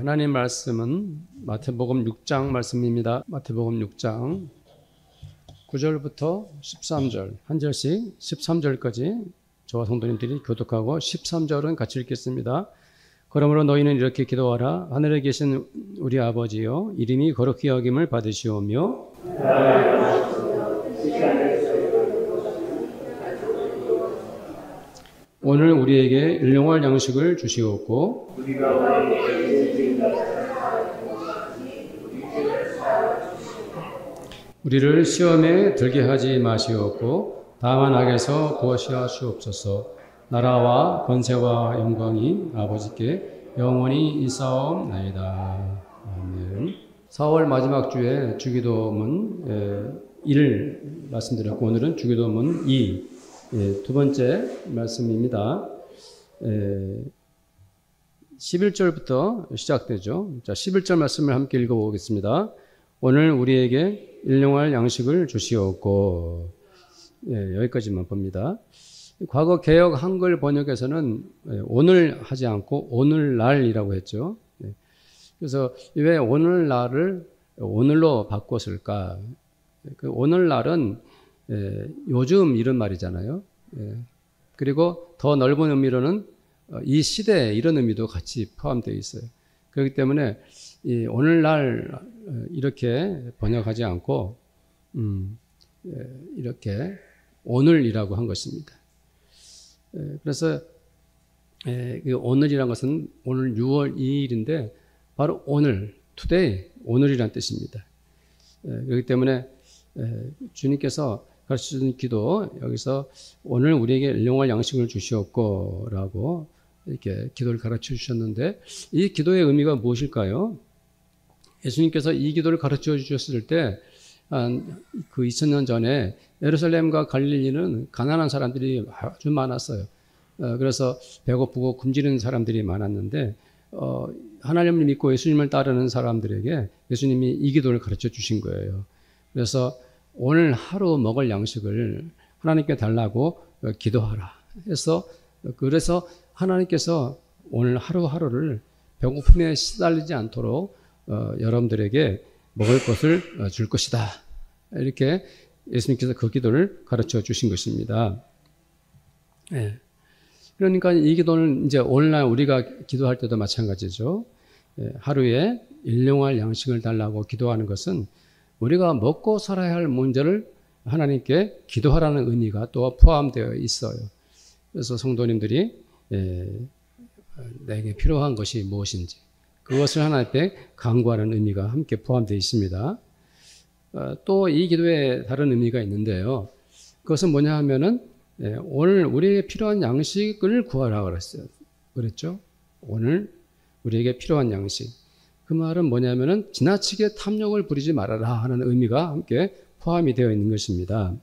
하나님 말씀은 마태복음 6장 말씀입니다. 마태복음 6장 9절부터 13절, 한 절씩 13절까지 저와 성도님들이 교독하고 13절은 같이 읽겠습니다. 그러므로 너희는 이렇게 기도하라. 하늘에 계신 우리 아버지여, 이름이 거룩히 여김을 받으시오며 오늘 우리에게 일용할 양식을 주시옵고 우리를 시험에 들게 하지 마시옵고 다만 악에서 구하시옵소서. 나라와 권세와 영광이 아버지께 영원히 있사옵나이다. 아멘. 4월 마지막 주에 주기도문 1 말씀드렸고 오늘은 주기도문 2 두 번째 말씀입니다. 11절부터 시작되죠. 자, 11절 말씀을 함께 읽어보겠습니다. 오늘 우리에게 일용할 양식을 주시옵고, 여기까지만 봅니다. 과거 개역 한글 번역에서는 오늘 하지 않고 오늘날이라고 했죠. 그래서 왜 오늘날을 오늘로 바꿨을까? 그 오늘날은 요즘 이런 말이잖아요. 그리고 더 넓은 의미로는 이 시대 이런 의미도 같이 포함되어 있어요. 그렇기 때문에 이 오늘날 이렇게 번역하지 않고 이렇게 오늘이라고 한 것입니다. 그래서 오늘이라는 것은 오늘 6월 2일인데 바로 오늘, today, 오늘이란 뜻입니다. 그렇기 때문에 주님께서 가르쳐준 기도, 여기서 오늘 우리에게 일용할 양식을 주시옵고 라고 이렇게 기도를 가르쳐 주셨는데 이 기도의 의미가 무엇일까요? 예수님께서 이 기도를 가르쳐 주셨을 때 그 2000년 전에 예루살렘과 갈릴리는 가난한 사람들이 아주 많았어요. 그래서 배고프고 굶주리는 사람들이 많았는데 하나님을 믿고 예수님을 따르는 사람들에게 예수님이 이 기도를 가르쳐 주신 거예요. 그래서 오늘 하루 먹을 양식을 하나님께 달라고 기도하라 해서 그래서 하나님께서 오늘 하루하루를 배고픔에 시달리지 않도록 여러분들에게 먹을 것을 줄 것이다. 이렇게 예수님께서 그 기도를 가르쳐 주신 것입니다. 그러니까 이 기도는 이제 오늘날 우리가 기도할 때도 마찬가지죠. 하루에 일용할 양식을 달라고 기도하는 것은 우리가 먹고 살아야 할 문제를 하나님께 기도하라는 의미가 또 포함되어 있어요. 그래서 성도님들이 내게 필요한 것이 무엇인지 그것을 하나님께 간구하는 의미가 함께 포함되어 있습니다. 또 이 기도에 다른 의미가 있는데요. 그것은 뭐냐 하면은 오늘 우리에게 필요한 양식을 구하라고 그랬죠. 오늘 우리에게 필요한 양식. 그 말은 뭐냐면은 지나치게 탐욕을 부리지 말아라 하는 의미가 함께 포함이 되어 있는 것입니다.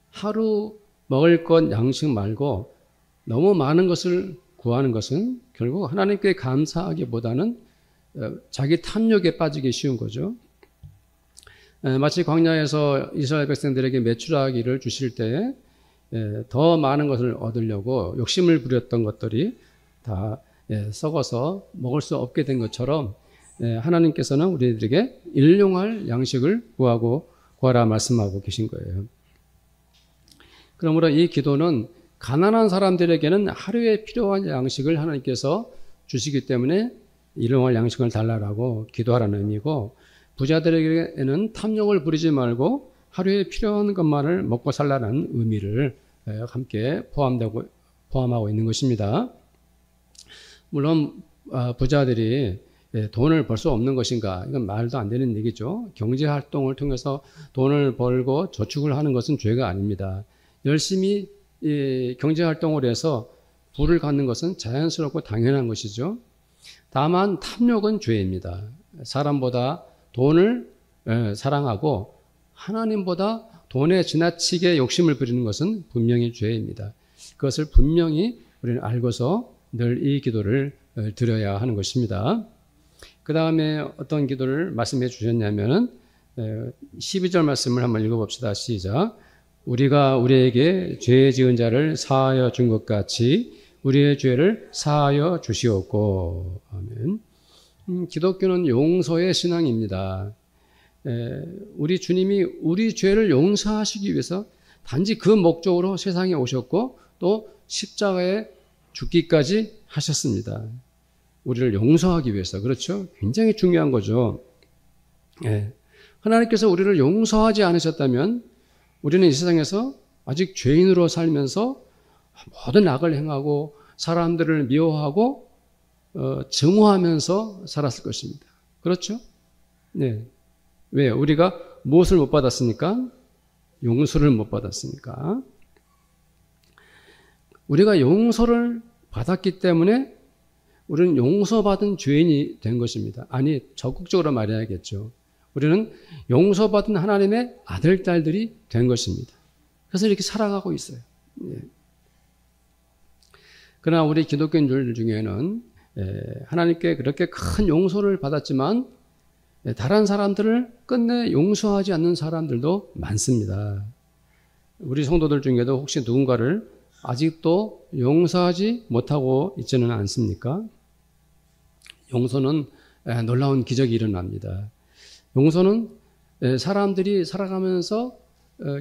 하루 먹을 것 양식 말고 너무 많은 것을 구하는 것은 결국 하나님께 감사하기보다는 자기 탐욕에 빠지기 쉬운 거죠. 마치 광야에서 이스라엘 백성들에게 메추라기를 주실 때 더 많은 것을 얻으려고 욕심을 부렸던 것들이 다 썩어서 먹을 수 없게 된 것처럼 하나님께서는 우리들에게 일용할 양식을 구하라 말씀하고 계신 거예요. 그러므로 이 기도는 가난한 사람들에게는 하루에 필요한 양식을 하나님께서 주시기 때문에 일용할 양식을 달라고 기도하라는 의미고 부자들에게는 탐욕을 부리지 말고 하루에 필요한 것만을 먹고 살라는 의미를 함께 포함하고 있는 것입니다. 물론 부자들이 돈을 벌 수 없는 것인가? 이건 말도 안 되는 얘기죠. 경제활동을 통해서 돈을 벌고 저축을 하는 것은 죄가 아닙니다. 열심히 경제활동을 해서 부를 갖는 것은 자연스럽고 당연한 것이죠. 다만 탐욕은 죄입니다. 사람보다 돈을 사랑하고 하나님보다 돈에 지나치게 욕심을 부리는 것은 분명히 죄입니다. 그것을 분명히 우리는 알고서 늘 이 기도를 드려야 하는 것입니다. 그 다음에 어떤 기도를 말씀해 주셨냐면은 12절 말씀을 한번 읽어봅시다. 시작. 우리가 우리에게 죄 지은 자를 사하여 준 것 같이 우리의 죄를 사하여 주시옵고. 아멘. 기독교는 용서의 신앙입니다. 우리 주님이 우리 죄를 용서하시기 위해서 단지 그 목적으로 세상에 오셨고 또 십자가에 죽기까지 하셨습니다. 우리를 용서하기 위해서. 그렇죠? 굉장히 중요한 거죠. 하나님께서 우리를 용서하지 않으셨다면 우리는 이 세상에서 아직 죄인으로 살면서 모든 악을 행하고 사람들을 미워하고 증오하면서 살았을 것입니다. 그렇죠? 네. 왜? 우리가 무엇을 못 받았습니까? 용서를 못 받았으니까. 우리가 용서를 받았기 때문에 우리는 용서받은 죄인이 된 것입니다. 아니, 적극적으로 말해야겠죠. 우리는 용서받은 하나님의 아들, 딸들이 된 것입니다. 그래서 이렇게 살아가고 있어요. 예. 그러나 우리 기독교인들 중에는 하나님께 그렇게 큰 용서를 받았지만 다른 사람들을 끝내 용서하지 않는 사람들도 많습니다. 우리 성도들 중에도 혹시 누군가를 아직도 용서하지 못하고 있지는 않습니까? 용서는 놀라운 기적이 일어납니다. 용서는 사람들이 살아가면서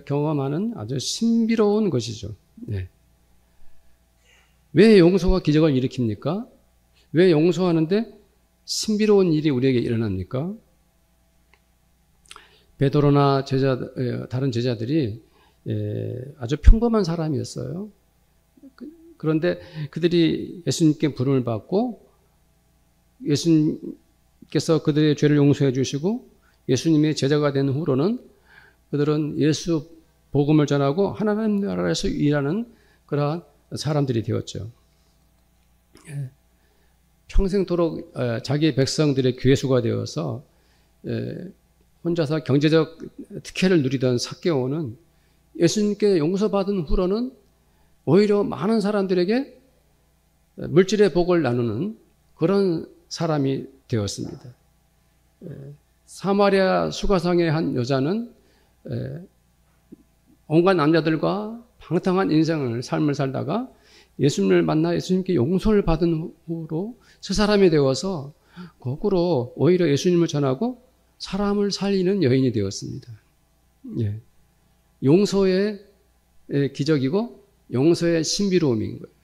경험하는 아주 신비로운 것이죠. 네. 왜 용서가 기적을 일으킵니까? 왜 용서하는데 신비로운 일이 우리에게 일어납니까? 베드로나 다른 제자들이 아주 평범한 사람이었어요. 그런데 그들이 예수님께 부름을 받고 예수님께서 그들의 죄를 용서해 주시고 예수님의 제자가 된 후로는 그들은 예수 복음을 전하고 하나님 나라에서 일하는 그러한 사람들이 되었죠. 평생토록 자기 백성들의 괴수가 되어서 혼자서 경제적 특혜를 누리던 삭개오는 예수님께 용서받은 후로는 오히려 많은 사람들에게 물질의 복을 나누는 그런 사람이 되었습니다. 사마리아 수가성의 한 여자는 온갖 남자들과 방탕한 삶을 살다가 예수님을 만나 예수님께 용서를 받은 후로 저 사람이 되어서 거꾸로 오히려 예수님을 전하고 사람을 살리는 여인이 되었습니다. 예. 용서의 기적이고 용서의 신비로움인 거예요.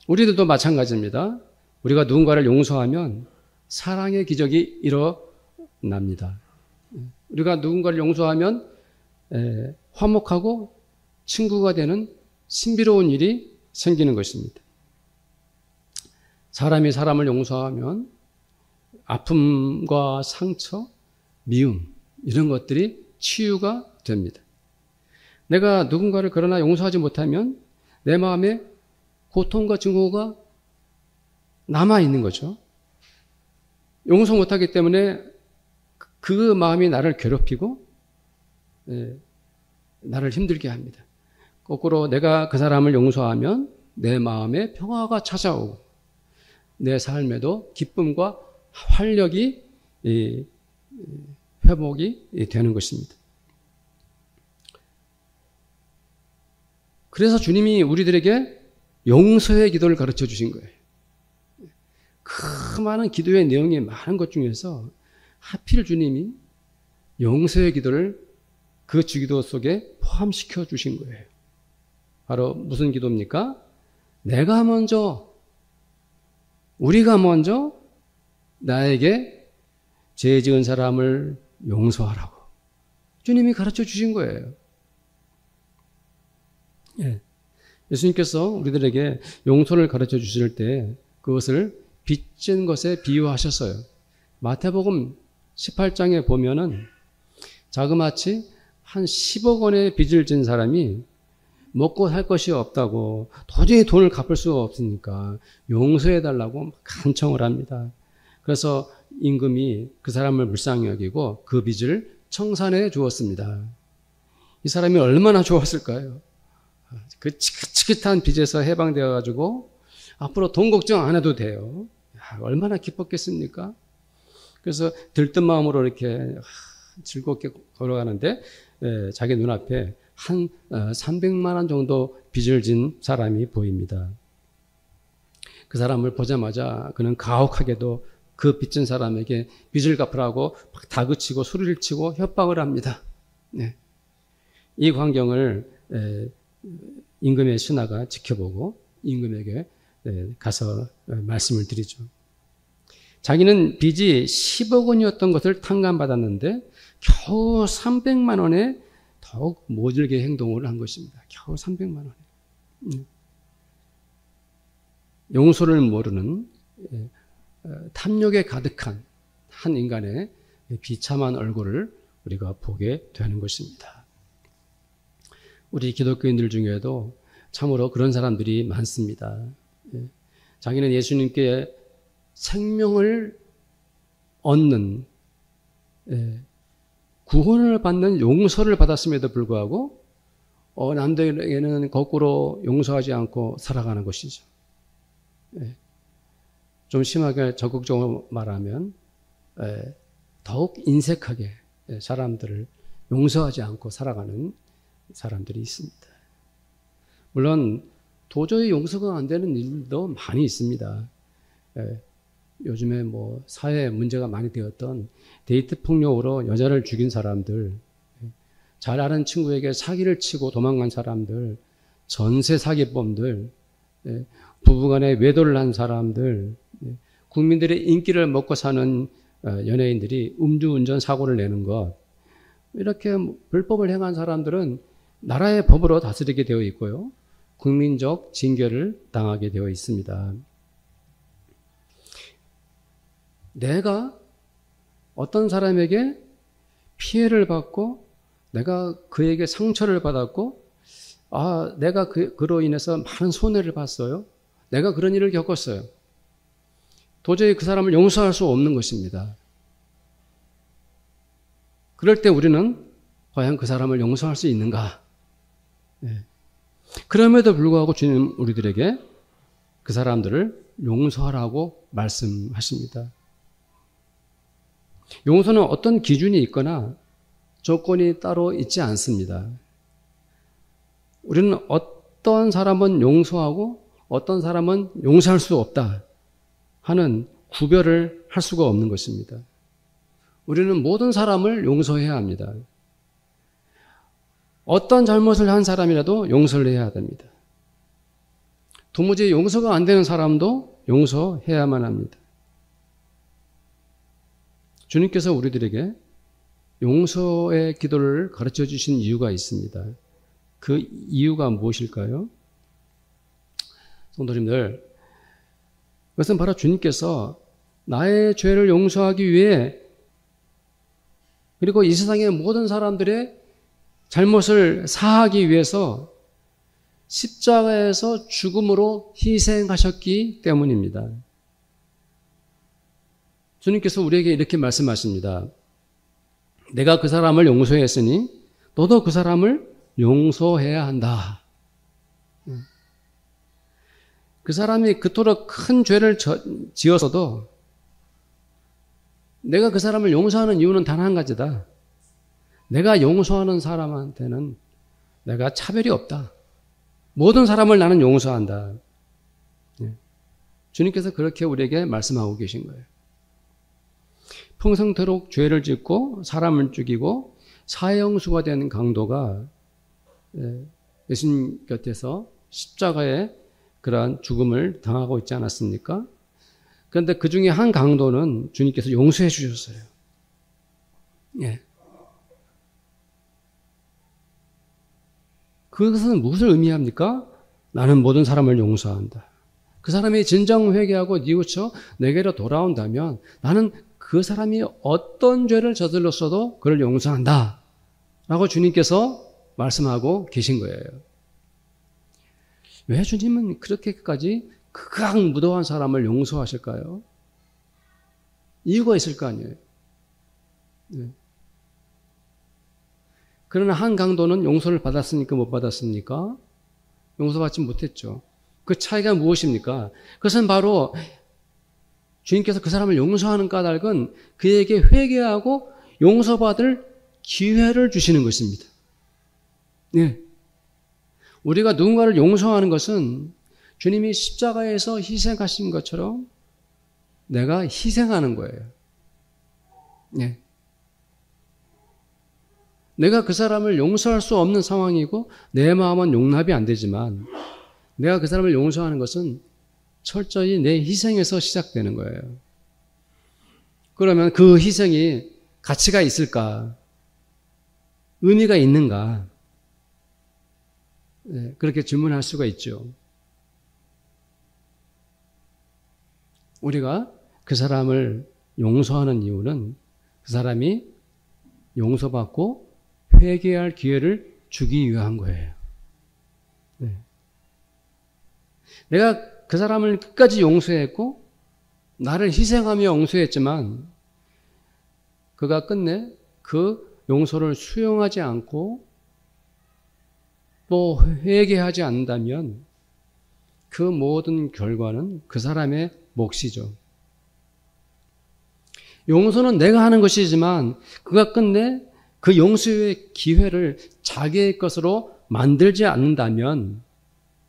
우리들도 마찬가지입니다. 우리가 누군가를 용서하면 사랑의 기적이 일어납니다. 우리가 누군가를 용서하면 화목하고 친구가 되는 신비로운 일이 생기는 것입니다. 사람이 사람을 용서하면 아픔과 상처, 미움 이런 것들이 치유가 됩니다. 내가 누군가를 그러나 용서하지 못하면 내 마음에 고통과 증오가 남아있는 거죠. 용서 못하기 때문에 그 마음이 나를 괴롭히고 나를 힘들게 합니다. 거꾸로 내가 그 사람을 용서하면 내 마음에 평화가 찾아오고 내 삶에도 기쁨과 활력이 회복이 되는 것입니다. 그래서 주님이 우리들에게 용서의 기도를 가르쳐 주신 거예요. 그 많은 기도의 내용이 많은 것 중에서 하필 주님이 용서의 기도를 그 주기도 속에 포함시켜 주신 거예요. 바로 무슨 기도입니까? 우리가 먼저 나에게 죄 지은 사람을 용서하라고 주님이 가르쳐 주신 거예요. 예. 예수님께서 우리들에게 용서를 가르쳐 주실 때 그것을 빚진 것에 비유하셨어요. 마태복음 18장에 보면은 자그마치 한 10억 원의 빚을 진 사람이 먹고 살 것이 없다고 도저히 돈을 갚을 수가 없으니까 용서해달라고 간청을 합니다. 그래서 임금이 그 사람을 불쌍히 여기고 그 빚을 청산해 주었습니다. 이 사람이 얼마나 좋았을까요? 그 지긋지긋한 빚에서 해방되어가지고 앞으로 돈 걱정 안 해도 돼요. 얼마나 기뻤겠습니까? 그래서 들뜬 마음으로 이렇게 즐겁게 걸어가는데 자기 눈앞에 한 300만 원 정도 빚을 진 사람이 보입니다. 그 사람을 보자마자 그는 가혹하게도 그 빚진 사람에게 빚을 갚으라고 막 다그치고 소리를 치고 협박을 합니다. 네. 이 광경을 임금의 신하가 지켜보고 임금에게 가서 말씀을 드리죠. 자기는 빚이 10억 원이었던 것을 탕감받았는데 겨우 300만 원에 더욱 모질게 행동을 한 것입니다. 겨우 300만 원에. 용서를 모르는 탐욕에 가득한 한 인간의 비참한 얼굴을 우리가 보게 되는 것입니다. 우리 기독교인들 중에도 참으로 그런 사람들이 많습니다. 자기는 예수님께 생명을 얻는, 구원을 받는 용서를 받았음에도 불구하고 남들에게는 거꾸로 용서하지 않고 살아가는 것이죠. 좀 심하게 적극적으로 말하면 더욱 인색하게 사람들을 용서하지 않고 살아가는 사람들이 있습니다. 물론 도저히 용서가 안 되는 일도 많이 있습니다. 요즘에 뭐 사회에 문제가 많이 되었던 데이트 폭력으로 여자를 죽인 사람들, 잘 아는 친구에게 사기를 치고 도망간 사람들, 전세 사기범들, 부부간에 외도를 한 사람들, 국민들의 인기를 먹고 사는 연예인들이 음주운전 사고를 내는 것, 이렇게 불법을 행한 사람들은 나라의 법으로 다스리게 되어 있고요. 국민적 징계를 당하게 되어 있습니다. 내가 어떤 사람에게 피해를 받고 내가 그에게 상처를 받았고 내가 그로 인해서 많은 손해를 봤어요. 내가 그런 일을 겪었어요. 도저히 그 사람을 용서할 수 없는 것입니다. 그럴 때 우리는 과연 그 사람을 용서할 수 있는가? 그럼에도 불구하고 주님 우리들에게 그 사람들을 용서하라고 말씀하십니다. 용서는 어떤 기준이 있거나 조건이 따로 있지 않습니다. 우리는 어떤 사람은 용서하고 어떤 사람은 용서할 수 없다 하는 구별을 할 수가 없는 것입니다. 우리는 모든 사람을 용서해야 합니다. 어떤 잘못을 한 사람이라도 용서를 해야 됩니다. 도무지 용서가 안 되는 사람도 용서해야만 합니다. 주님께서 우리들에게 용서의 기도를 가르쳐 주신 이유가 있습니다. 그 이유가 무엇일까요? 성도님들, 그것은 바로 주님께서 나의 죄를 용서하기 위해 그리고 이 세상의 모든 사람들의 잘못을 사하기 위해서 십자가에서 죽음으로 희생하셨기 때문입니다. 주님께서 우리에게 이렇게 말씀하십니다. 내가 그 사람을 용서했으니 너도 그 사람을 용서해야 한다. 그 사람이 그토록 큰 죄를 지어서도 내가 그 사람을 용서하는 이유는 단 한 가지다. 내가 용서하는 사람한테는 내가 차별이 없다. 모든 사람을 나는 용서한다. 주님께서 그렇게 우리에게 말씀하고 계신 거예요. 평생토록 죄를 짓고 사람을 죽이고 사형수가 되는 강도가 예수님 곁에서 십자가에 그러한 죽음을 당하고 있지 않았습니까? 그런데 그 중에 한 강도는 주님께서 용서해 주셨어요. 예. 그것은 무엇을 의미합니까? 나는 모든 사람을 용서한다. 그 사람이 진정 회개하고 뉘우쳐 내게로 돌아온다면 나는 그 사람이 어떤 죄를 저질렀어도 그를 용서한다. 라고 주님께서 말씀하고 계신 거예요. 왜 주님은 그렇게까지 극악무도한 사람을 용서하실까요? 이유가 있을 거 아니에요. 네. 그러나 한 강도는 용서를 받았습니까? 못 받았습니까? 용서받지 못했죠. 그 차이가 무엇입니까? 그것은 바로 주님께서 그 사람을 용서하는 까닭은 그에게 회개하고 용서받을 기회를 주시는 것입니다. 네. 우리가 누군가를 용서하는 것은 주님이 십자가에서 희생하신 것처럼 내가 희생하는 거예요. 예. 내가 그 사람을 용서할 수 없는 상황이고 내 마음은 용납이 안 되지만 내가 그 사람을 용서하는 것은 철저히 내 희생에서 시작되는 거예요. 그러면 그 희생이 가치가 있을까? 의미가 있는가? 네, 그렇게 질문할 수가 있죠. 우리가 그 사람을 용서하는 이유는 그 사람이 용서받고 회개할 기회를 주기 위한 거예요. 네. 내가 그 사람을 끝까지 용서했고 나를 희생하며 용서했지만 그가 끝내 그 용서를 수용하지 않고 또 회개하지 않는다면 그 모든 결과는 그 사람의 몫이죠. 용서는 내가 하는 것이지만 그가 끝내 그 용서의 기회를 자기의 것으로 만들지 않는다면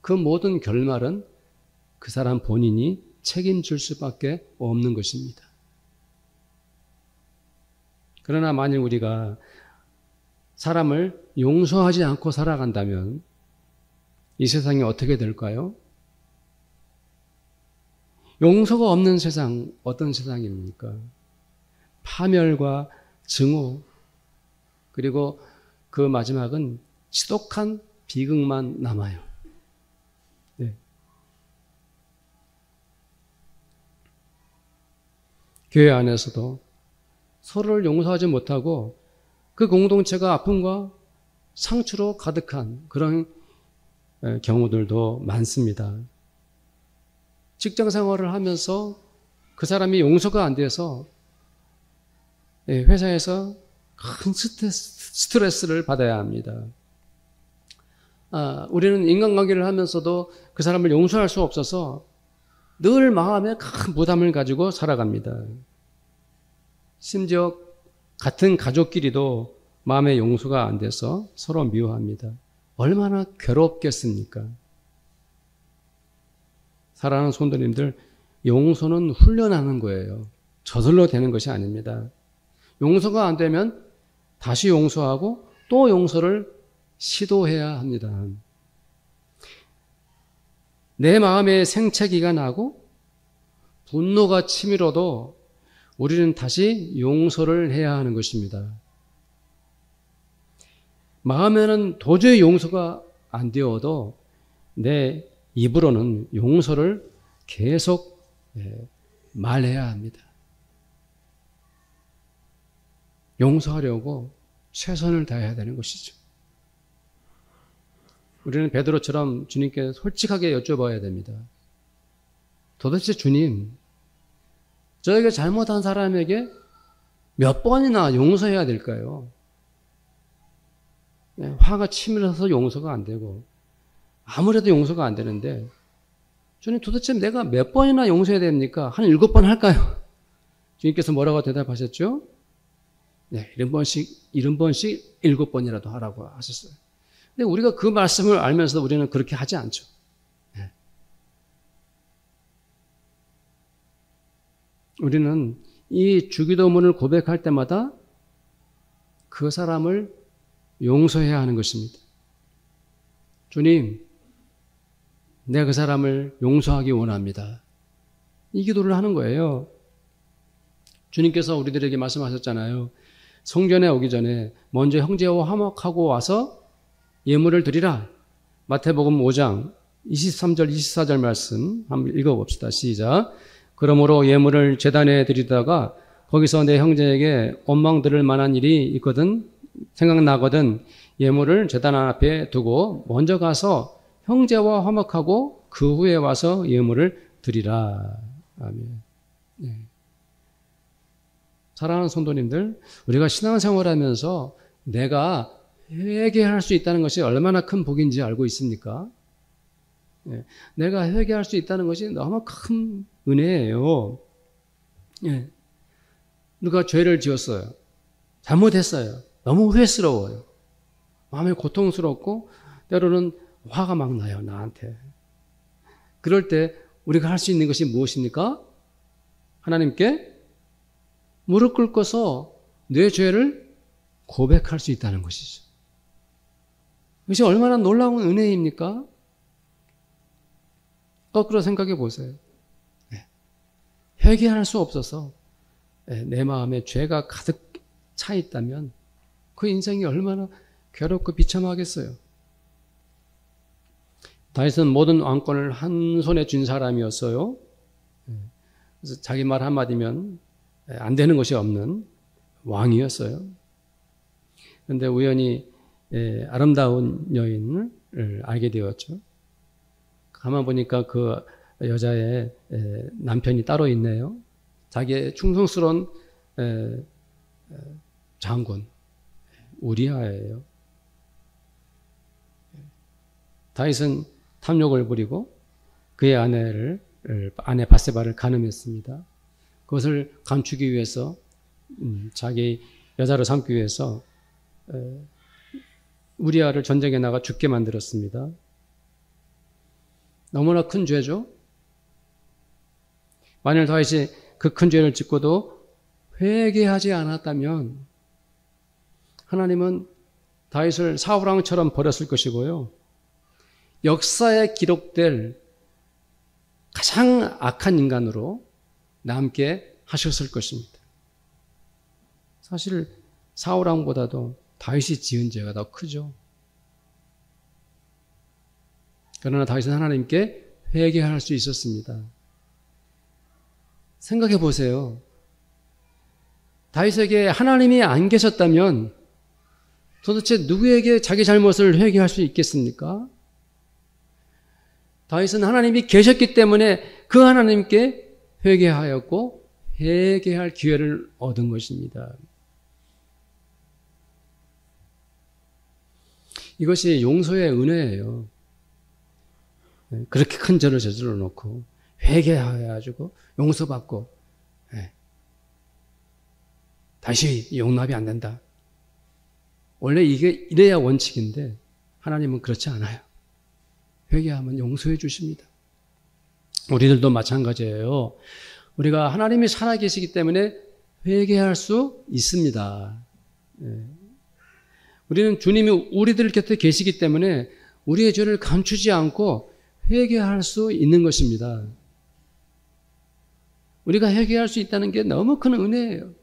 그 모든 결말은 그 사람 본인이 책임질 수밖에 없는 것입니다. 그러나 만일 우리가 사람을 용서하지 않고 살아간다면 이 세상이 어떻게 될까요? 용서가 없는 세상, 어떤 세상입니까? 파멸과 증오, 그리고 그 마지막은 지독한 비극만 남아요. 네. 교회 안에서도 서로를 용서하지 못하고 그 공동체가 아픔과 상처로 가득한 그런 경우들도 많습니다. 직장 생활을 하면서 그 사람이 용서가 안 돼서 회사에서 큰 스트레스를 받아야 합니다. 우리는 인간관계를 하면서도 그 사람을 용서할 수 없어서 늘 마음에 큰 부담을 가지고 살아갑니다. 심지어 같은 가족끼리도 마음의 용서가 안 돼서 서로 미워합니다. 얼마나 괴롭겠습니까? 사랑하는 성도님들, 용서는 훈련하는 거예요. 저절로 되는 것이 아닙니다. 용서가 안 되면 다시 용서하고 또 용서를 시도해야 합니다. 내 마음에 생채기가 나고 분노가 치밀어도 우리는 다시 용서를 해야 하는 것입니다. 마음에는 도저히 용서가 안 되어도 내 입으로는 용서를 계속 말해야 합니다. 용서하려고 최선을 다해야 되는 것이죠. 우리는 베드로처럼 주님께 솔직하게 여쭤봐야 됩니다. 도대체 주님, 저에게 잘못한 사람에게 몇 번이나 용서해야 될까요? 화가 치밀어서 용서가 안 되고 아무래도 용서가 안 되는데 주님 도대체 내가 몇 번이나 용서해야 됩니까? 한 7번 할까요? 주님께서 뭐라고 대답하셨죠? 네, 70번씩 7번이라도 하라고 하셨어요. 근데 우리가 그 말씀을 알면서도 우리는 그렇게 하지 않죠. 네. 우리는 이 주기도문을 고백할 때마다 그 사람을 용서해야 하는 것입니다. 주님, 내가 그 사람을 용서하기 원합니다. 이 기도를 하는 거예요. 주님께서 우리들에게 말씀하셨잖아요. 성전에 오기 전에 먼저 형제와 화목하고 와서 예물을 드리라. 마태복음 5장 23절 24절 말씀 한번 읽어봅시다. 시작. 그러므로 예물을 제단에 드리다가 거기서 내 형제에게 원망 들을 만한 일이 있거든 생각나거든 예물을 제단 앞에 두고 먼저 가서 형제와 화목하고 그 후에 와서 예물을 드리라. 아멘. 네. 사랑하는 성도님들, 우리가 신앙생활하면서 내가 회개할 수 있다는 것이 얼마나 큰 복인지 알고 있습니까? 네. 내가 회개할 수 있다는 것이 너무 큰 은혜예요. 네. 누가 죄를 지었어요. 잘못했어요. 너무 후회스러워요. 마음이 고통스럽고 때로는 화가 막 나요, 나한테. 그럴 때 우리가 할 수 있는 것이 무엇입니까? 하나님께 무릎 꿇고서 내 죄를 고백할 수 있다는 것이죠. 이것이 얼마나 놀라운 은혜입니까? 거꾸로 생각해 보세요. 회개할 수 없어서 내 마음에 죄가 가득 차 있다면 그 인생이 얼마나 괴롭고 비참하겠어요. 다윗은 모든 왕권을 한 손에 쥔 사람이었어요. 그래서 자기 말 한마디면 안 되는 것이 없는 왕이었어요. 그런데 우연히 아름다운 여인을 알게 되었죠. 가만 보니까 그 여자의 남편이 따로 있네요. 자기의 충성스러운 장군 우리아예요. 다윗은 탐욕을 부리고 그의 아내 바세바를 간음했습니다. 그것을 감추기 위해서 자기 여자로 삼기 위해서 우리아를 전쟁에 나가 죽게 만들었습니다. 너무나 큰 죄죠. 만일 다윗이 그 큰 죄를 짓고도 회개하지 않았다면 하나님은 다윗을 사울왕처럼 버렸을 것이고요. 역사에 기록될 가장 악한 인간으로 남게 하셨을 것입니다. 사실 사울왕보다도 다윗이 지은 죄가 더 크죠. 그러나 다윗은 하나님께 회개할 수 있었습니다. 생각해 보세요. 다윗에게 하나님이 안 계셨다면 도대체 누구에게 자기 잘못을 회개할 수 있겠습니까? 다윗은 하나님이 계셨기 때문에 그 하나님께 회개하였고 회개할 기회를 얻은 것입니다. 이것이 용서의 은혜예요. 그렇게 큰 죄를 저질러 놓고 회개해가지고 용서받고 다시 용납이 안 된다. 원래 이게 이래야 원칙인데 하나님은 그렇지 않아요. 회개하면 용서해 주십니다. 우리들도 마찬가지예요. 우리가 하나님이 살아계시기 때문에 회개할 수 있습니다. 우리는 주님이 우리들 곁에 계시기 때문에 우리의 죄를 감추지 않고 회개할 수 있는 것입니다. 우리가 회개할 수 있다는 게 너무 큰 은혜예요.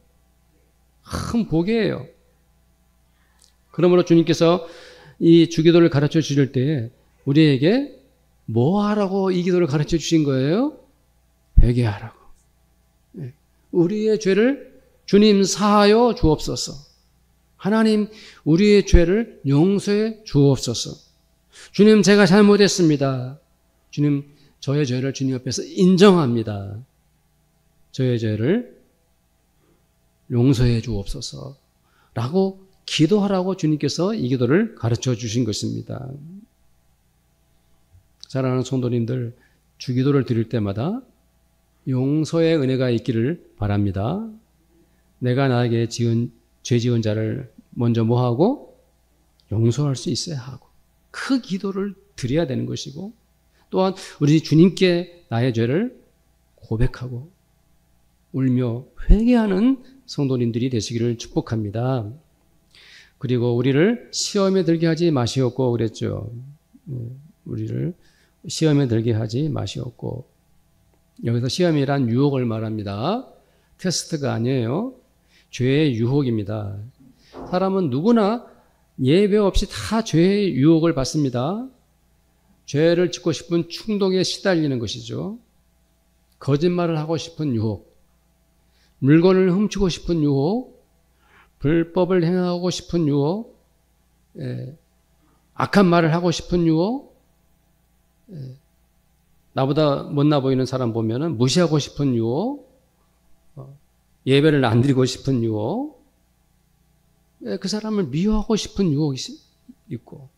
큰 복이에요. 그러므로 주님께서 이 주기도를 가르쳐 주실 때에 우리에게 뭐 하라고 이 기도를 가르쳐 주신 거예요? 회개하라고. 우리의 죄를 주님 사하여 주옵소서. 하나님 우리의 죄를 용서해 주옵소서. 주님 제가 잘못했습니다. 주님 저의 죄를 주님 앞에서 인정합니다. 저의 죄를 용서해 주옵소서 라고 기도하라고 주님께서 이 기도를 가르쳐 주신 것입니다. 사랑하는 성도님들, 주기도를 드릴 때마다 용서의 은혜가 있기를 바랍니다. 내가 나에게 죄 지은 자를 먼저 뭐하고? 용서할 수 있어야 하고 그 기도를 드려야 되는 것이고 또한 우리 주님께 나의 죄를 고백하고 울며 회개하는 성도님들이 되시기를 축복합니다. 그리고 우리를 시험에 들게 하지 마시옵고 그랬죠. 우리를 시험에 들게 하지 마시옵고. 여기서 시험이란 유혹을 말합니다. 테스트가 아니에요. 죄의 유혹입니다. 사람은 누구나 예외 없이 다 죄의 유혹을 받습니다. 죄를 짓고 싶은 충동에 시달리는 것이죠. 거짓말을 하고 싶은 유혹, 물건을 훔치고 싶은 유혹, 불법을 행하고 싶은 유혹, 악한 말을 하고 싶은 유혹, 나보다 못나 보이는 사람 보면은 무시하고 싶은 유혹, 예배를 안 드리고 싶은 유혹, 그 사람을 미워하고 싶은 유혹이 있고,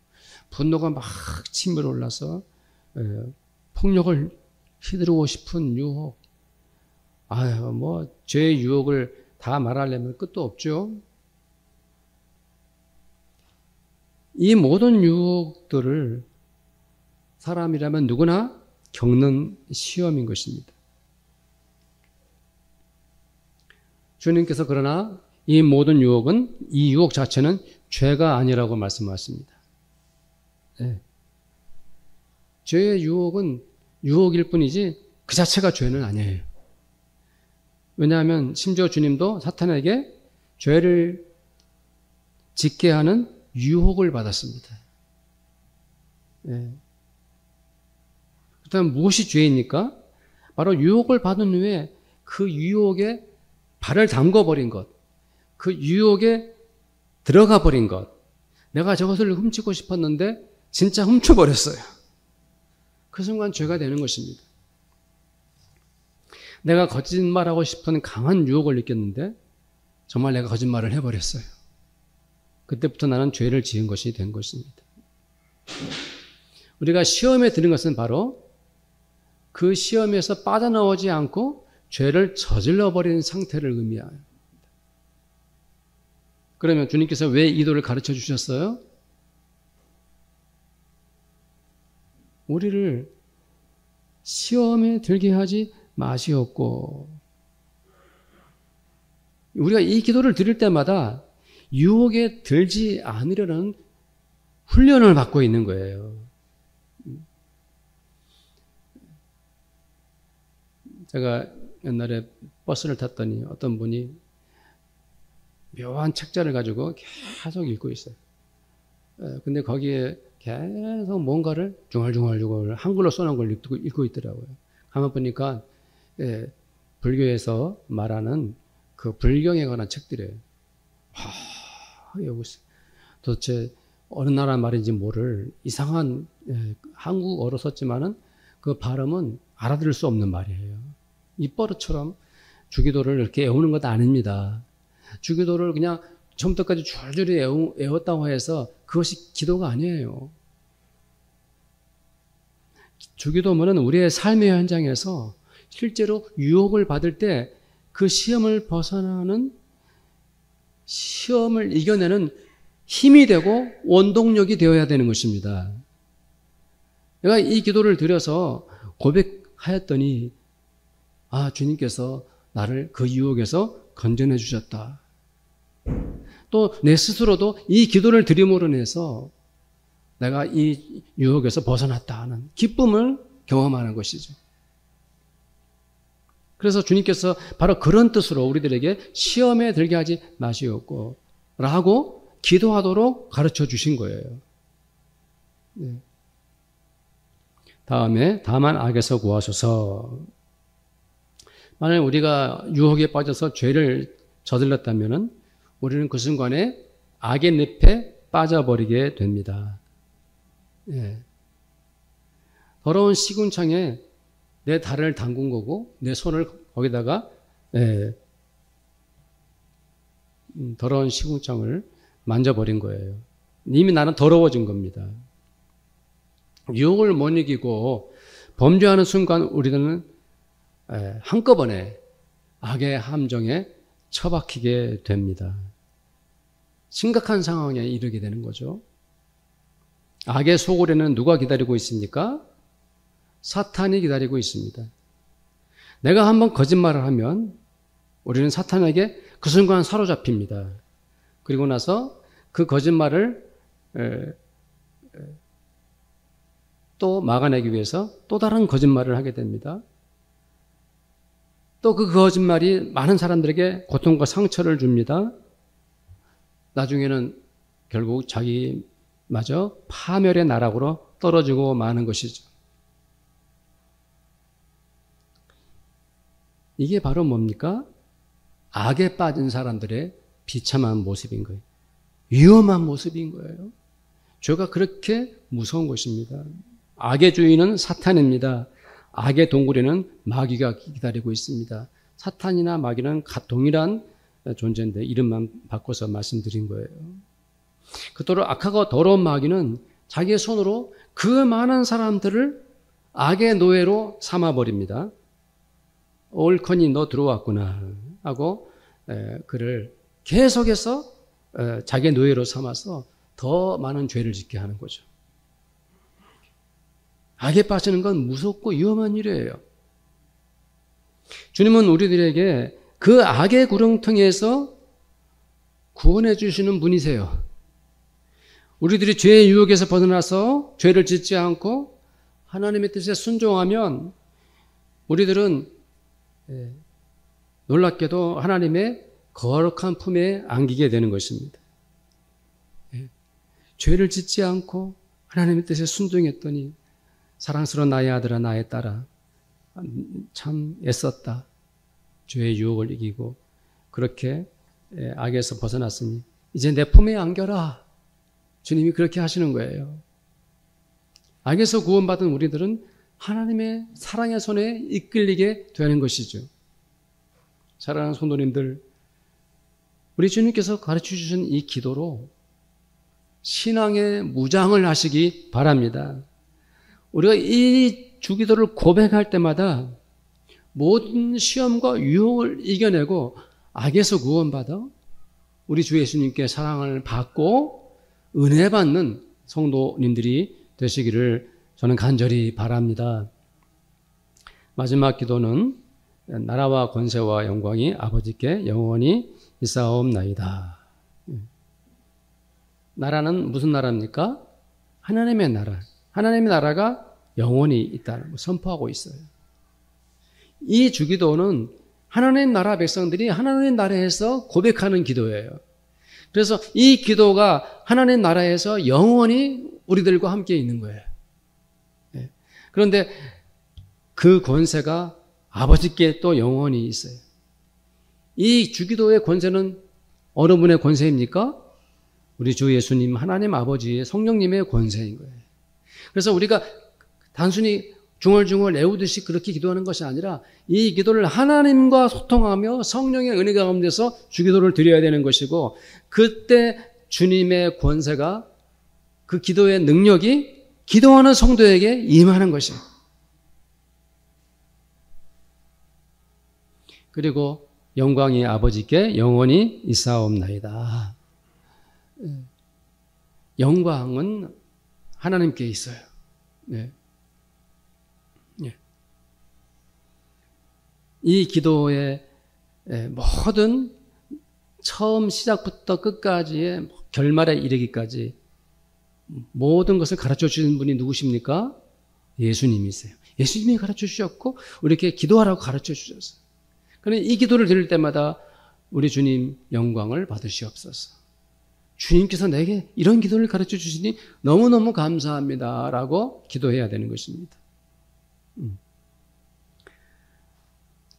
분노가 막 치밀어 올라서 폭력을 휘두르고 싶은 유혹. 죄의 유혹을 다 말하려면 끝도 없죠. 이 모든 유혹들을 사람이라면 누구나 겪는 시험인 것입니다. 주님께서 그러나 이 모든 유혹은, 이 유혹 자체는 죄가 아니라고 말씀하십니다. 네. 죄의 유혹은 유혹일 뿐이지 그 자체가 죄는 아니에요. 왜냐하면 심지어 주님도 사탄에게 죄를 짓게 하는 유혹을 받았습니다. 네. 그렇다면 무엇이 죄입니까? 바로 유혹을 받은 후에 그 유혹에 발을 담궈버린 것, 그 유혹에 들어가 버린 것, 내가 저것을 훔치고 싶었는데 진짜 훔쳐버렸어요. 그 순간 죄가 되는 것입니다. 내가 거짓말하고 싶은 강한 유혹을 느꼈는데 정말 내가 거짓말을 해버렸어요. 그때부터 나는 죄를 지은 것이 된 것입니다. 우리가 시험에 드는 것은 바로 그 시험에서 빠져나오지 않고 죄를 저질러버린 상태를 의미해요. 그러면 주님께서 왜 이도를 가르쳐 주셨어요? 우리를 시험에 들게 하지 마시옵고, 우리가 이 기도를 드릴 때마다 유혹에 들지 않으려는 훈련을 받고 있는 거예요. 제가 옛날에 버스를 탔더니 어떤 분이 묘한 책자를 가지고 계속 읽고 있어요. 근데 거기에 계속 뭔가를 중얼중얼 한글로 써놓은 걸 읽고 있더라고요. 가만 보니까 불교에서 말하는 그 불경에 관한 책들이에요. 여기 도대체 어느 나라 말인지 모를 이상한 한국어로 썼지만은 그 발음은 알아들을 수 없는 말이에요. 입버릇처럼 주기도를 이렇게 외우는 것 아닙니다. 주기도를 그냥 처음부터까지 줄줄이 외웠다고 해서 그것이 기도가 아니에요. 주기도문은 우리의 삶의 현장에서 실제로 유혹을 받을 때 그 시험을 벗어나는, 시험을 이겨내는 힘이 되고 원동력이 되어야 되는 것입니다. 내가 이 기도를 드려서 고백하였더니 주님께서 나를 그 유혹에서 건져내 주셨다. 또 내 스스로도 이 기도를 드림으로 인해서 내가 이 유혹에서 벗어났다 하는 기쁨을 경험하는 것이죠. 그래서 주님께서 바로 그런 뜻으로 우리들에게 시험에 들게 하지 마시옵고 라고 기도하도록 가르쳐 주신 거예요. 네. 다음에 다만 악에서 구하소서. 만약 우리가 유혹에 빠져서 죄를 저질렀다면 우리는 그 순간에 악의 늪에 빠져버리게 됩니다. 예. 더러운 시궁창에 내 발을 담근 거고 내 손을 거기다가 더러운 시궁창을 만져버린 거예요. 이미 나는 더러워진 겁니다. 유혹을 못 이기고 범죄하는 순간 우리는 한꺼번에 악의 함정에 처박히게 됩니다. 심각한 상황에 이르게 되는 거죠. 악의 소굴에는 누가 기다리고 있습니까? 사탄이 기다리고 있습니다. 내가 한번 거짓말을 하면 우리는 사탄에게 그 순간 사로잡힙니다. 그리고 나서 그 거짓말을 또 막아내기 위해서 또 다른 거짓말을 하게 됩니다. 또 그 거짓말이 많은 사람들에게 고통과 상처를 줍니다. 나중에는 결국 자기마저 파멸의 나락으로 떨어지고 마는 것이죠. 이게 바로 뭡니까? 악에 빠진 사람들의 비참한 모습인 거예요. 위험한 모습인 거예요. 죄가 그렇게 무서운 것입니다. 악의 주인은 사탄입니다. 악의 동굴에는 마귀가 기다리고 있습니다. 사탄이나 마귀는 동일한 존재인데 이름만 바꿔서 말씀드린 거예요. 그토록 악하고 더러운 마귀는 자기의 손으로 그 많은 사람들을 악의 노예로 삼아버립니다. 옳거니 너 들어왔구나 하고 그를 계속해서 자기의 노예로 삼아서 더 많은 죄를 짓게 하는 거죠. 악에 빠지는 건 무섭고 위험한 일이에요. 주님은 우리들에게 그 악의 구렁텅이에서 구원해 주시는 분이세요. 우리들이 죄의 유혹에서 벗어나서 죄를 짓지 않고 하나님의 뜻에 순종하면 우리들은 놀랍게도 하나님의 거룩한 품에 안기게 되는 것입니다. 죄를 짓지 않고 하나님의 뜻에 순종했더니 사랑스러운 나의 아들아 나의 딸아 참 애썼다. 죄의 유혹을 이기고 그렇게 악에서 벗어났으니 이제 내 품에 안겨라. 주님이 그렇게 하시는 거예요. 악에서 구원받은 우리들은 하나님의 사랑의 손에 이끌리게 되는 것이죠. 사랑하는 성도님들, 우리 주님께서 가르쳐 주신 이 기도로 신앙의 무장을 하시기 바랍니다. 우리가 이 주기도를 고백할 때마다 모든 시험과 유혹을 이겨내고 악에서 구원받아 우리 주 예수님께 사랑을 받고 은혜 받는 성도님들이 되시기를 저는 간절히 바랍니다. 마지막 기도는 나라와 권세와 영광이 아버지께 영원히 있사옵나이다. 나라는 무슨 나라입니까? 하나님의 나라. 하나님의 나라가 영원히 있다는 걸 선포하고 있어요. 이 주기도는 하나님 나라 백성들이 하나님 나라에서 고백하는 기도예요. 그래서 이 기도가 하나님 나라에서 영원히 우리들과 함께 있는 거예요. 그런데 그 권세가 아버지께 또 영원히 있어요. 이 주기도의 권세는 어느 분의 권세입니까? 우리 주 예수님 하나님 아버지의 성령님의 권세인 거예요. 그래서 우리가 단순히 중얼중얼 애우듯이 그렇게 기도하는 것이 아니라 이 기도를 하나님과 소통하며 성령의 은혜 가운데서 주기도를 드려야 되는 것이고 그때 주님의 권세가 그 기도의 능력이 기도하는 성도에게 임하는 것이에요. 그리고 영광이 아버지께 영원히 있사옵나이다. 영광은 하나님께 있어요. 네. 네. 이 기도의 모든 처음 시작부터 끝까지의 결말에 이르기까지 모든 것을 가르쳐 주시는 분이 누구십니까? 예수님이세요. 예수님이 가르쳐 주셨고 이렇게 기도하라고 가르쳐 주셨어요. 그런데 이 기도를 드릴 때마다 우리 주님 영광을 받으시옵소서. 주님께서 내게 이런 기도를 가르쳐 주시니 너무너무 감사합니다 라고 기도해야 되는 것입니다.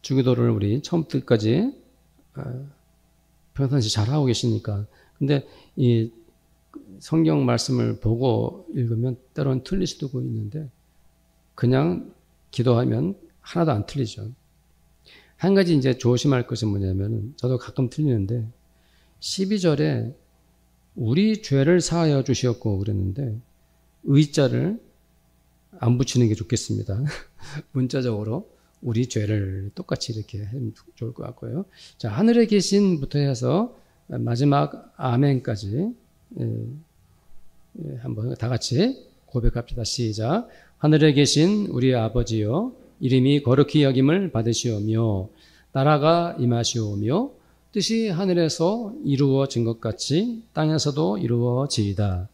주기도를 우리 처음부터 끝까지 평상시 잘하고 계시니까 근데 이 성경 말씀을 보고 읽으면 때로는 틀릴 수도 있는데 그냥 기도하면 하나도 안 틀리죠. 한 가지 이제 조심할 것은 뭐냐면 저도 가끔 틀리는데 12절에 우리 죄를 사하여 주시었고 그랬는데 의자를 안 붙이는 게 좋겠습니다. 문자적으로 우리 죄를 똑같이 이렇게 하면 좋을 것 같고요. 자, 하늘에 계신부터 해서 마지막 아멘까지 한번 다 같이 고백합시다. 시작. 하늘에 계신 우리 아버지여 이름이 거룩히 여김을 받으시오며 나라가 임하시오며 뜻이 하늘에서 이루어진 것 같이 땅에서도 이루어지이다.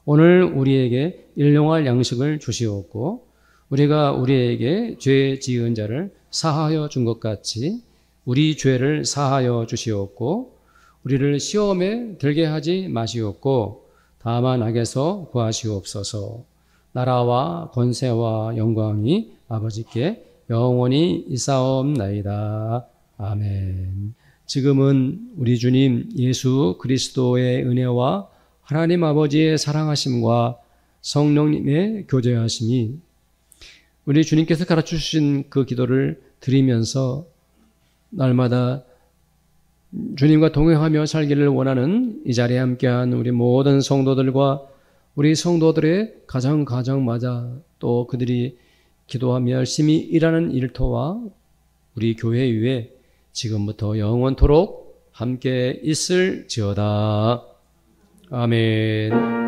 오늘 우리에게 일용할 양식을 주시옵고 우리가 우리에게 죄 지은 자를 사하여 준 것 같이 우리 죄를 사하여 주시옵고 우리를 시험에 들게 하지 마시옵고 다만 악에서 구하시옵소서. 나라와 권세와 영광이 아버지께 영원히 있사옵나이다. 아멘. 지금은 우리 주님 예수 그리스도의 은혜와 하나님 아버지의 사랑하심과 성령님의 교제하심이 우리 주님께서 가르쳐 주신 그 기도를 드리면서 날마다 주님과 동행하며 살기를 원하는 이 자리에 함께한 우리 모든 성도들과 우리 성도들의 가정마다 또 그들이 기도하며 열심히 일하는 일터와 우리 교회 위에 지금부터 영원토록 함께 있을지어다. 아멘.